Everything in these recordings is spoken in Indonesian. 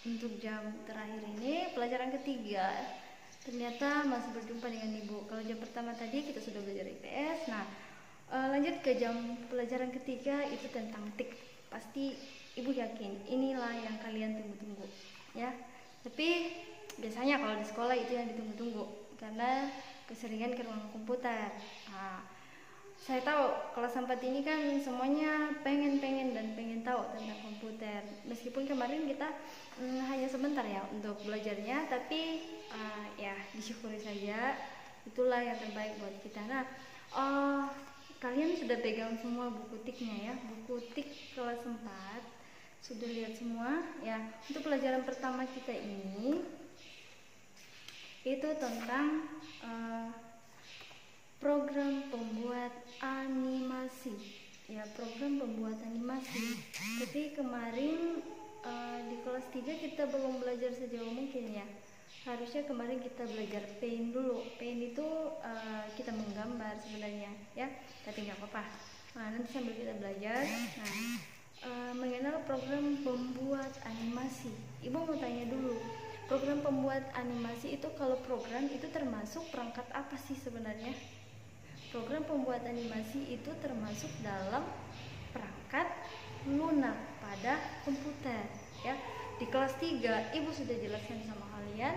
untuk jam terakhir ini pelajaran ketiga. Ternyata masih berjumpa dengan Ibu. Kalau jam pertama tadi kita sudah belajar IPS. Nah, lanjut ke jam pelajaran ketiga itu tentang TIK. Pasti Ibu yakin inilah yang kalian tunggu-tunggu, ya. Tapi biasanya kalau di sekolah itu yang ditunggu-tunggu karena keseringan ke ruang komputer. Nah, saya tahu kelas 4 ini kan semuanya pengen tahu tentang komputer. Meskipun kemarin kita hanya sebentar ya untuk belajarnya, tapi ya disyukuri saja. Itulah yang terbaik buat kita. Nah, kalian sudah pegang semua buku tiknya ya, buku tik kelas 4 sudah lihat semua ya. Untuk pelajaran pertama kita ini itu tentang program pembuat animasi ya, program pembuat animasi. Tapi kemarin di kelas 3 kita belum belajar sejauh mungkin ya. Harusnya kemarin kita belajar paint dulu. Paint itu kita menggambar sebenarnya ya, tapi nggak apa-apa. Nah, nanti sambil kita belajar. Nah, mengenal program pembuat animasi. Ibu mau tanya dulu, program pembuat animasi itu kalau program itu termasuk perangkat apa sih sebenarnya? Program pembuat animasi itu termasuk dalam perangkat lunak pada komputer ya. Di kelas 3 Ibu sudah jelaskan sama kalian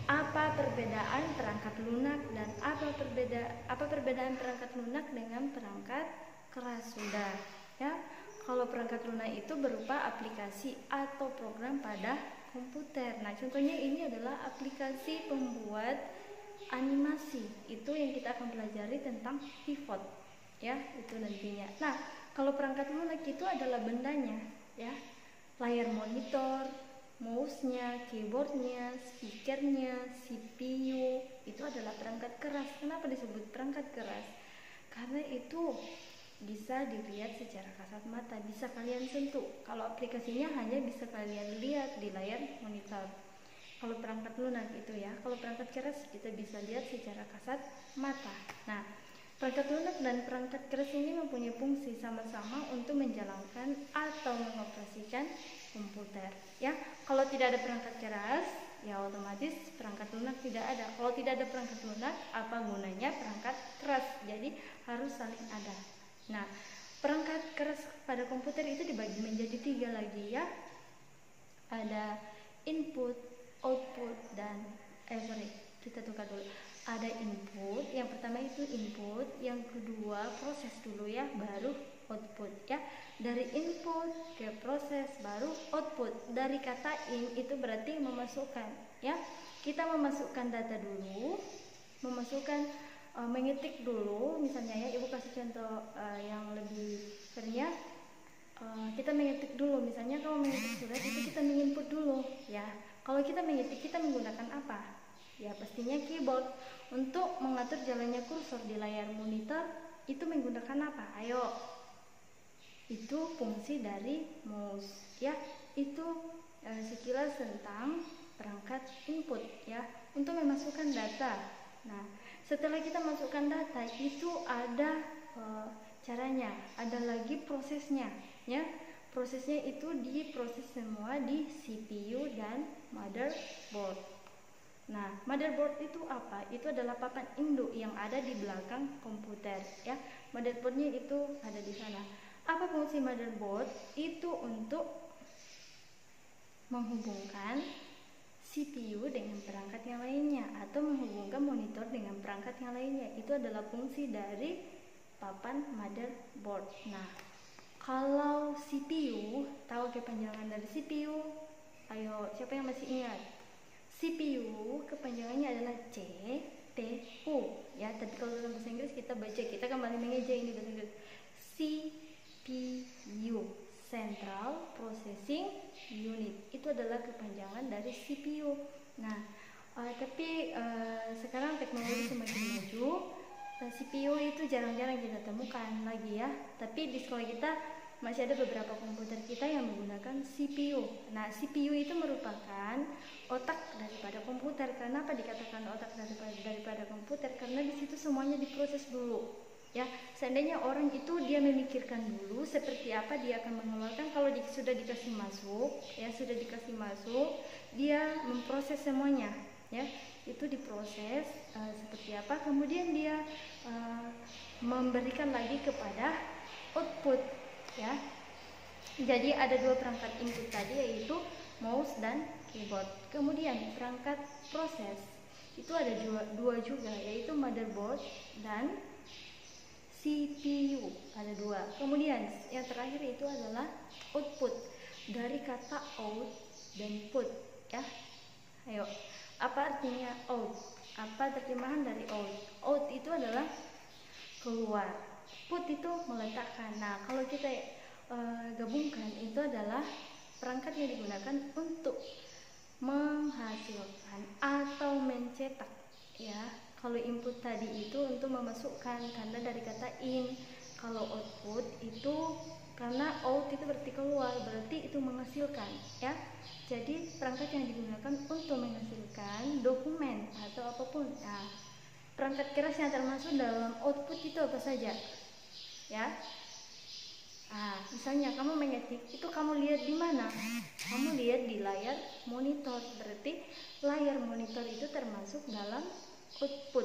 apa perbedaan perangkat lunak dan apa perbedaan perangkat lunak dengan perangkat keras sudah ya. Kalau perangkat lunak itu berupa aplikasi atau program pada komputer. Nah, contohnya ini adalah aplikasi pembuat animasi, itu yang kita akan pelajari tentang pivot ya, itu nantinya. Nah, kalau perangkat lunak itu adalah bendanya ya, layar monitor, mouse-nya, keyboardnya, speakernya, CPU, itu adalah perangkat keras. Kenapa disebut perangkat keras? Karena itu bisa dilihat secara kasat mata, bisa kalian sentuh. Kalau aplikasinya hanya bisa kalian lihat di layar monitor. Kalau perangkat lunak itu ya, kalau perangkat keras kita bisa lihat secara kasat mata. Nah, perangkat lunak dan perangkat keras ini mempunyai fungsi sama-sama untuk menjalankan atau mengoperasikan komputer. Ya, kalau tidak ada perangkat keras, ya otomatis perangkat lunak tidak ada. Kalau tidak ada perangkat lunak, apa gunanya perangkat keras? Jadi harus saling ada. Nah, perangkat keras pada komputer itu dibagi menjadi 3 lagi ya. Ada input, output, dan kita tukar dulu. Ada input, yang pertama itu input, yang kedua proses dulu ya, baru output ya. Dari input ke proses baru output. Dari kata in itu berarti memasukkan ya. Kita memasukkan data dulu, mengetik dulu, misalnya ya, Ibu kasih contoh yang lebih seringnya. Kita mengetik dulu, misalnya kalau mengetik surat itu kita menginput dulu ya. Kalau kita mengetik, kita menggunakan apa? Ya pastinya keyboard. Untuk mengatur jalannya kursor di layar monitor itu menggunakan apa? Ayo, itu fungsi dari mouse ya. Itu sekilas tentang perangkat input ya, untuk memasukkan data. Nah, setelah kita masukkan data itu ada caranya, ada lagi prosesnya ya. Prosesnya itu diproses semua di CPU dan motherboard. Nah, motherboard itu apa? Itu adalah papan induk yang ada di belakang komputer ya. Motherboardnya itu ada di sana. Apa fungsi motherboard? Itu untuk menghubungkan CPU dengan perangkat yang lainnya atau menghubungkan monitor dengan perangkat yang lainnya. Itu adalah fungsi dari papan motherboard. Nah, kalau CPU, tahu kepanjangan dari CPU? Ayo, siapa yang masih ingat? CPU kepanjangannya adalah CPU ya. Tapi kalau dalam bahasa Inggris kita kembali mengeja ini bahasa Inggris. CPU, Central Processing Unit, itu adalah kepanjangan dari CPU. Nah, tapi sekarang teknologi semakin maju. CPU itu jarang-jarang kita temukan lagi ya. Tapi di sekolah kita masih ada beberapa komputer kita yang menggunakan CPU. Nah, CPU itu merupakan otak daripada komputer. Kenapa dikatakan otak daripada komputer? Karena di situ semuanya diproses dulu. ya. Seandainya orang itu dia memikirkan dulu seperti apa dia akan mengeluarkan, kalau sudah dikasih masuk, ya sudah dikasih masuk, dia memproses semuanya, ya. Itu diproses seperti apa, kemudian dia memberikan lagi kepada output, ya. Jadi ada dua perangkat input tadi, yaitu mouse dan keyboard. Kemudian perangkat proses itu ada dua juga, yaitu motherboard dan CPU, ada dua. Kemudian yang terakhir itu adalah output, dari kata out dan put, ya. Ayo, apa artinya out? Apa terjemahan dari out? Out itu adalah keluar, put itu meletakkan. Nah, kalau kita gabungkan, itu adalah perangkat yang digunakan untuk menghasilkan atau mencetak, ya. Kalau input tadi itu untuk memasukkan, karena dari kata in. Kalau output itu karena out itu berarti keluar, berarti itu menghasilkan, ya. Jadi perangkat yang digunakan untuk menghasilkan dokumen atau apapun. Nah, perangkat keras yang termasuk dalam output itu apa saja, ya. Misalnya kamu mengetik, itu kamu lihat di mana? Kamu lihat di layar monitor, berarti layar monitor itu termasuk dalam output,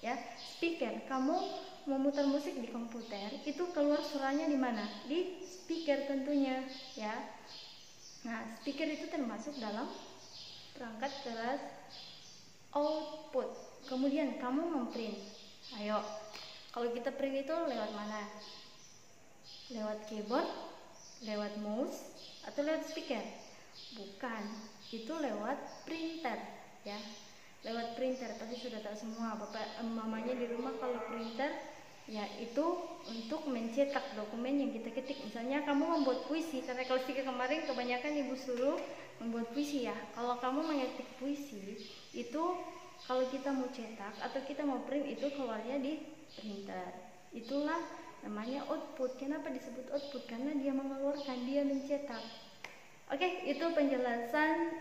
ya. Speaker, kamu memutar musik di komputer, itu keluar suaranya di mana? Di speaker tentunya, ya. Nah, speaker itu termasuk dalam perangkat keras output. Kemudian kamu memprint. Ayo, kalau kita print itu lewat mana? Lewat keyboard, lewat mouse, atau lewat speaker? Bukan, itu lewat printer, ya. Lewat printer, pasti sudah tahu semua bapak mamanya di rumah. Kalau printer, ya itu untuk mencetak dokumen yang kita ketik. Misalnya kamu membuat puisi, karena kelas 3 kemarin kebanyakan ibu suruh membuat puisi, ya. Kalau kamu mengetik puisi, itu kalau kita mau cetak atau kita mau print, itu keluarnya di printer. Itulah namanya output. Kenapa disebut output? Karena dia mengeluarkan, dia mencetak. Oke, itu penjelasan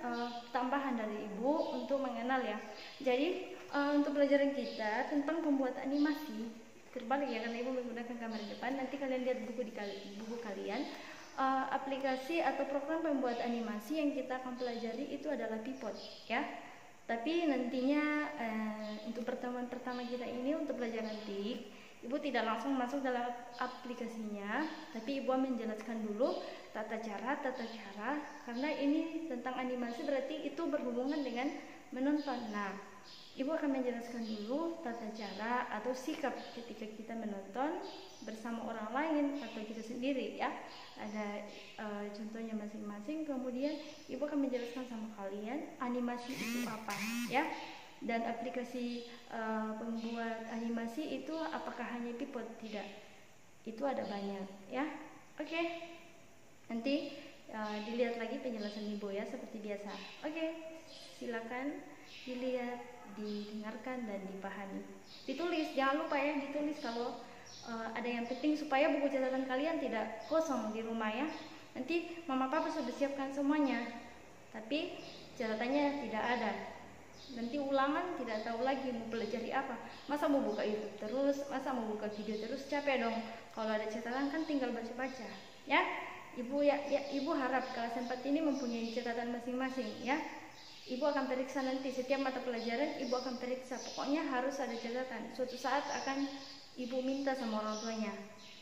tambahan dari ibu untuk mengenal, ya. Jadi untuk pelajaran kita tentang pembuatan animasi, terbalik ya, karena ibu menggunakan kamera depan. Nanti kalian lihat buku kalian, aplikasi atau program pembuat animasi yang kita akan pelajari itu adalah Pipot, ya. Tapi nantinya untuk pertemuan pertama kita ini untuk belajar nanti, ibu tidak langsung masuk dalam aplikasinya, tapi ibu menjelaskan dulu tata cara, karena ini tentang animasi berarti itu berhubungan dengan menonton. Nah, ibu akan menjelaskan dulu tata cara atau sikap ketika kita menonton bersama orang lain atau kita sendiri, ya. Ada contohnya masing-masing. Kemudian ibu akan menjelaskan sama kalian animasi itu apa, ya. Dan aplikasi pembuat animasi itu apakah hanya Pipot? Tidak, itu ada banyak, ya. Oke. Nanti dilihat lagi penjelasan ibu, ya, seperti biasa. Oke, silakan dilihat, didengarkan, dan dipahami. Ditulis, jangan lupa, ya, ditulis kalau ada yang penting, supaya buku catatan kalian tidak kosong di rumah, ya. Nanti mama papa sudah siapkan semuanya, tapi catatannya tidak ada. Nanti ulangan tidak tahu lagi mau pelajari apa. Masa mau buka YouTube terus, masa mau buka video terus, capek dong. Kalau ada catatan kan tinggal baca-baca, ya. Ibu harap kelas 4 ini mempunyai catatan masing-masing, ya. Ibu akan periksa nanti setiap mata pelajaran, ibu akan periksa. Pokoknya harus ada catatan. Suatu saat akan ibu minta sama orang tuanya.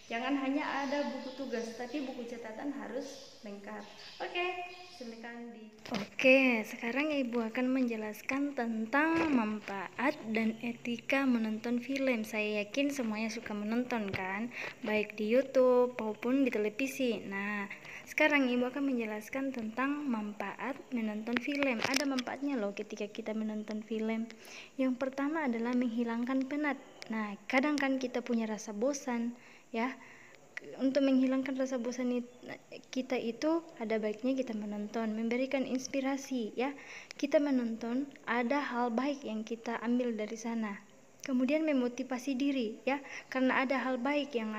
Jangan hanya ada buku tugas, tapi buku catatan harus lengkap. Oke, silakan di. Oke, sekarang ibu akan menjelaskan tentang manfaat dan etika menonton film. Saya yakin semuanya suka menonton, kan, baik di YouTube maupun di televisi. Nah, sekarang ibu akan menjelaskan tentang manfaat menonton film. Ada manfaatnya loh ketika kita menonton film. Yang pertama adalah menghilangkan penat. Nah, kadang kan kita punya rasa bosan, ya. Untuk menghilangkan rasa bosan kita itu ada baiknya kita menonton, memberikan inspirasi, ya. Kita menonton, ada hal baik yang kita ambil dari sana. Kemudian memotivasi diri, ya, karena ada hal baik yang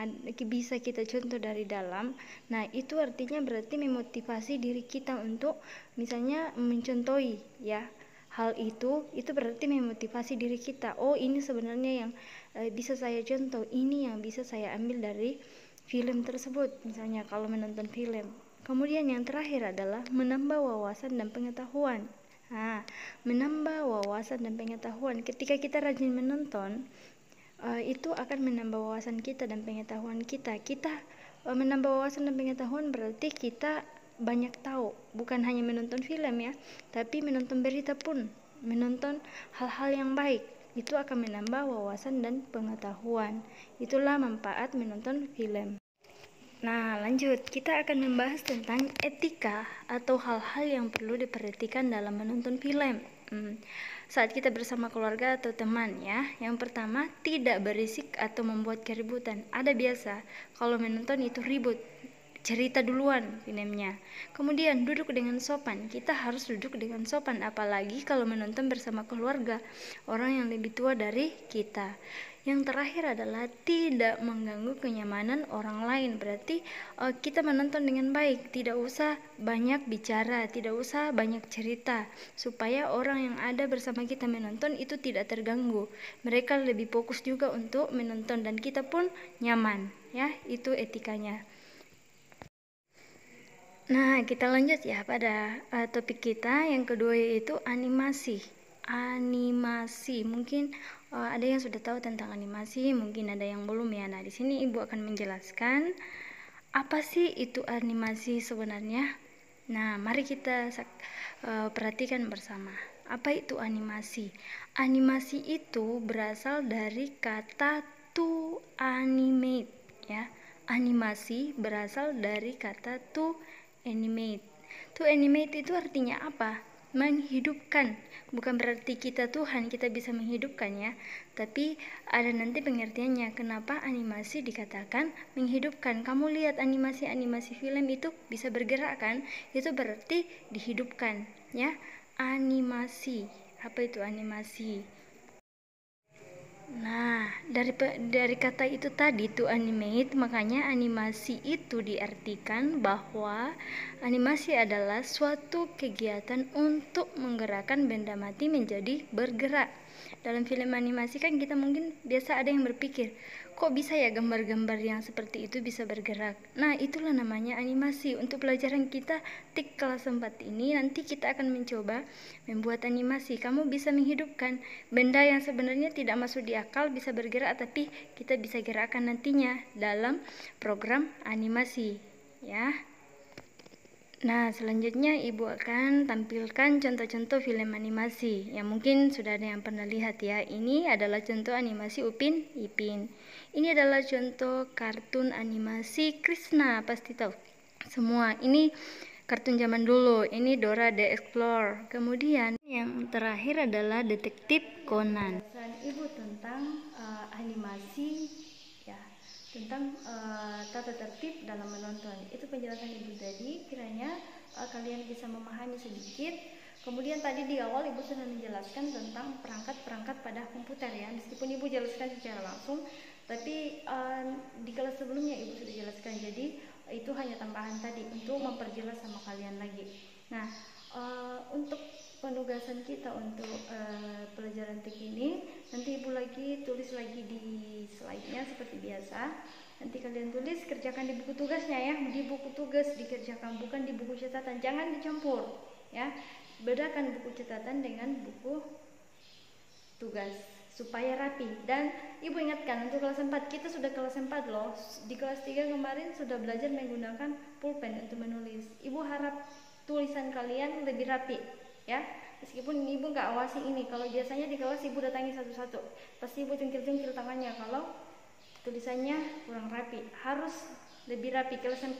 bisa kita contoh dari dalam. Nah, itu artinya berarti memotivasi diri kita untuk misalnya mencontohi, ya, hal itu berarti memotivasi diri kita. Oh, ini sebenarnya yang bisa saya contoh, ini yang bisa saya ambil dari film tersebut, misalnya kalau menonton film. Kemudian yang terakhir adalah menambah wawasan dan pengetahuan. Nah, menambah wawasan dan pengetahuan. Ketika kita rajin menonton, itu akan menambah wawasan kita dan pengetahuan kita. Menambah wawasan dan pengetahuan berarti kita banyak tahu, bukan hanya menonton film ya, tapi menonton berita pun, menonton hal-hal yang baik. Itu akan menambah wawasan dan pengetahuan. Itulah manfaat menonton film. Nah, lanjut, kita akan membahas tentang etika atau hal-hal yang perlu diperhatikan dalam menonton film. Saat kita bersama keluarga atau teman ya, yang pertama, tidak berisik atau membuat keributan. Ada biasa, kalau menonton itu ribut, cerita duluan filmnya. Kemudian duduk dengan sopan. Kita harus duduk dengan sopan, apalagi kalau menonton bersama keluarga, orang yang lebih tua dari kita. Yang terakhir adalah tidak mengganggu kenyamanan orang lain. Berarti kita menonton dengan baik, tidak usah banyak bicara, tidak usah banyak cerita, supaya orang yang ada bersama kita menonton itu tidak terganggu. Mereka lebih fokus juga untuk menonton dan kita pun nyaman, ya. Itu etikanya. Nah, kita lanjut ya pada topik kita yang kedua, yaitu animasi. Animasi, mungkin ada yang sudah tahu tentang animasi, mungkin ada yang belum ya. Nah, di sini Ibu akan menjelaskan apa sih itu animasi sebenarnya. Nah, mari kita perhatikan bersama. Apa itu animasi? Animasi itu berasal dari kata to animate ya. Animasi berasal dari kata to animate. To animate itu artinya apa? Menghidupkan. Bukan berarti kita Tuhan, kita bisa menghidupkan ya. Tapi ada nanti pengertiannya kenapa animasi dikatakan menghidupkan. Kamu lihat animasi film itu bisa bergerak kan? Itu berarti dihidupkan ya. Animasi. Apa itu animasi? Nah, dari kata itu tadi to animate, makanya animasi itu diartikan bahwa animasi adalah suatu kegiatan untuk menggerakkan benda mati menjadi bergerak. Dalam film animasi kan kita mungkin biasa ada yang berpikir, kok bisa ya gambar-gambar yang seperti itu bisa bergerak. Nah, itulah namanya animasi. Untuk pelajaran kita TIK kelas 4 ini nanti kita akan mencoba membuat animasi. Kamu bisa menghidupkan benda yang sebenarnya tidak masuk di akal bisa bergerak, tapi kita bisa gerakkan nantinya dalam program animasi ya. Nah, selanjutnya Ibu akan tampilkan contoh-contoh film animasi yang mungkin sudah ada yang pernah lihat ya. Ini adalah contoh animasi Upin Ipin. Ini adalah contoh kartun animasi Krishna, pasti tahu semua. Ini kartun zaman dulu. Ini Dora the Explorer. Kemudian yang terakhir adalah Detektif Conan. Ibu tentang animasi ya, tentang tata tertib dalam menonton. Itu penjelasan Ibu tadi, kiranya kalian bisa memahami sedikit. Kemudian tadi di awal Ibu sudah menjelaskan tentang perangkat-perangkat pada komputer ya, meskipun Ibu jelaskan secara langsung, tapi di kelas sebelumnya Ibu sudah jelaskan. Jadi itu hanya tambahan tadi untuk memperjelas sama kalian lagi. Nah, untuk penugasan kita untuk pelajaran TIK ini, nanti Ibu lagi tulis lagi di slide-nya seperti biasa. Nanti kalian tulis, kerjakan di buku tugasnya ya, di buku tugas dikerjakan, bukan di buku catatan. Jangan dicampur ya. Bedakan buku catatan dengan buku tugas supaya rapi. Dan Ibu ingatkan untuk kelas 4, kita sudah kelas 4 loh. Di kelas 3 kemarin sudah belajar menggunakan pulpen untuk menulis. Ibu harap tulisan kalian lebih rapi ya. Meskipun Ibu nggak awasi ini, kalau biasanya di kelas Ibu datangi satu-satu, pasti Ibu cengkil-cengkil tangannya kalau tulisannya kurang rapi. Harus lebih rapi. Kelas 4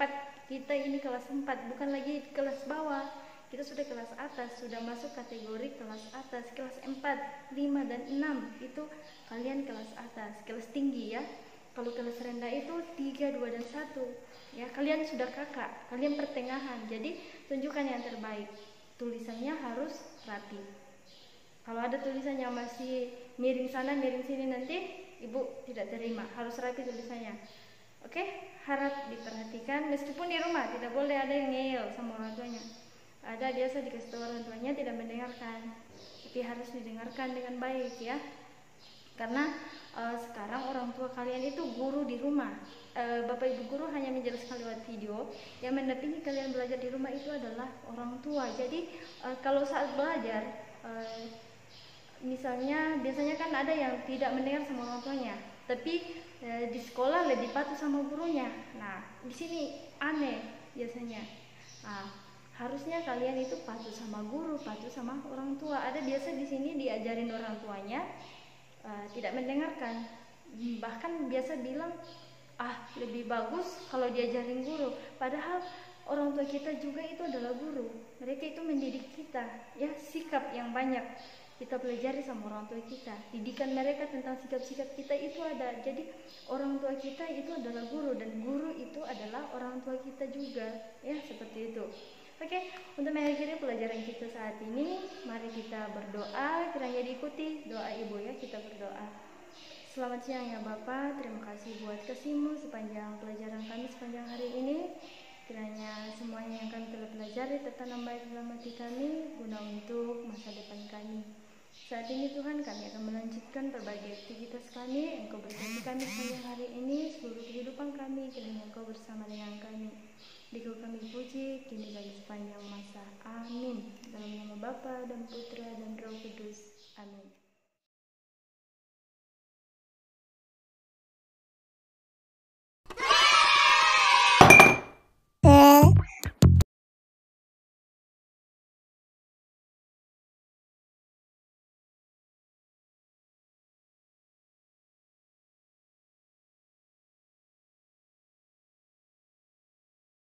kita ini kelas 4, bukan lagi kelas bawah. Kita sudah kelas atas, sudah masuk kategori kelas atas. Kelas 4, 5, dan 6 itu kalian kelas atas, kelas tinggi ya. Kalau kelas rendah itu 3, 2, dan 1 ya. Kalian sudah kakak, kalian pertengahan. Jadi tunjukkan yang terbaik. Tulisannya harus rapi. Kalau ada tulisannya masih miring sana miring sini, nanti Ibu tidak terima. Harus rapi tulisannya. Oke, harap diperhatikan. Meskipun di rumah tidak boleh ada yang ngeyel sama orang tuanya. Ada biasa dikasih tahu orang tuanya tidak mendengarkan. tapi harus didengarkan dengan baik ya. Karena sekarang orang tua kalian itu guru di rumah. Bapak ibu guru hanya menjelaskan lewat video. Yang mendampingi kalian belajar di rumah itu adalah orang tua. Jadi kalau saat belajar, misalnya biasanya kan ada yang tidak mendengar sama orang tuanya, tapi di sekolah lebih patuh sama gurunya. Nah, di sini aneh biasanya. Nah, harusnya kalian itu patuh sama guru, patuh sama orang tua. Ada biasa di sini diajarin orang tuanya, tidak mendengarkan. Bahkan biasa bilang, lebih bagus kalau diajarin guru. Padahal orang tua kita juga itu adalah guru. Mereka itu mendidik kita, ya, sikap yang banyak kita pelajari sama orang tua kita. Didikan mereka tentang sikap-sikap kita itu ada. Jadi orang tua kita itu adalah guru, dan guru itu adalah orang tua kita juga, ya, seperti itu. Oke, untuk mengakhiri pelajaran kita saat ini, mari kita berdoa. Kiranya diikuti doa ibu ya, kita berdoa. Selamat siang ya Bapak, terima kasih buat kasih-Mu sepanjang pelajaran kami sepanjang hari ini. Kiranya semuanya yang kami telah pelajari tertanam baik dalam hati kami, guna untuk masa depan kami. Saat ini Tuhan, kami akan melanjutkan berbagai aktivitas kami. Engkau berkati kami sepanjang hari ini, seluruh kehidupan kami, kiranya Engkau bersama dengan kami. Dikau kami puji, kini dan sepanjang masa. Amin. Dalam nama Bapa dan Putra dan Roh Kudus. Amin.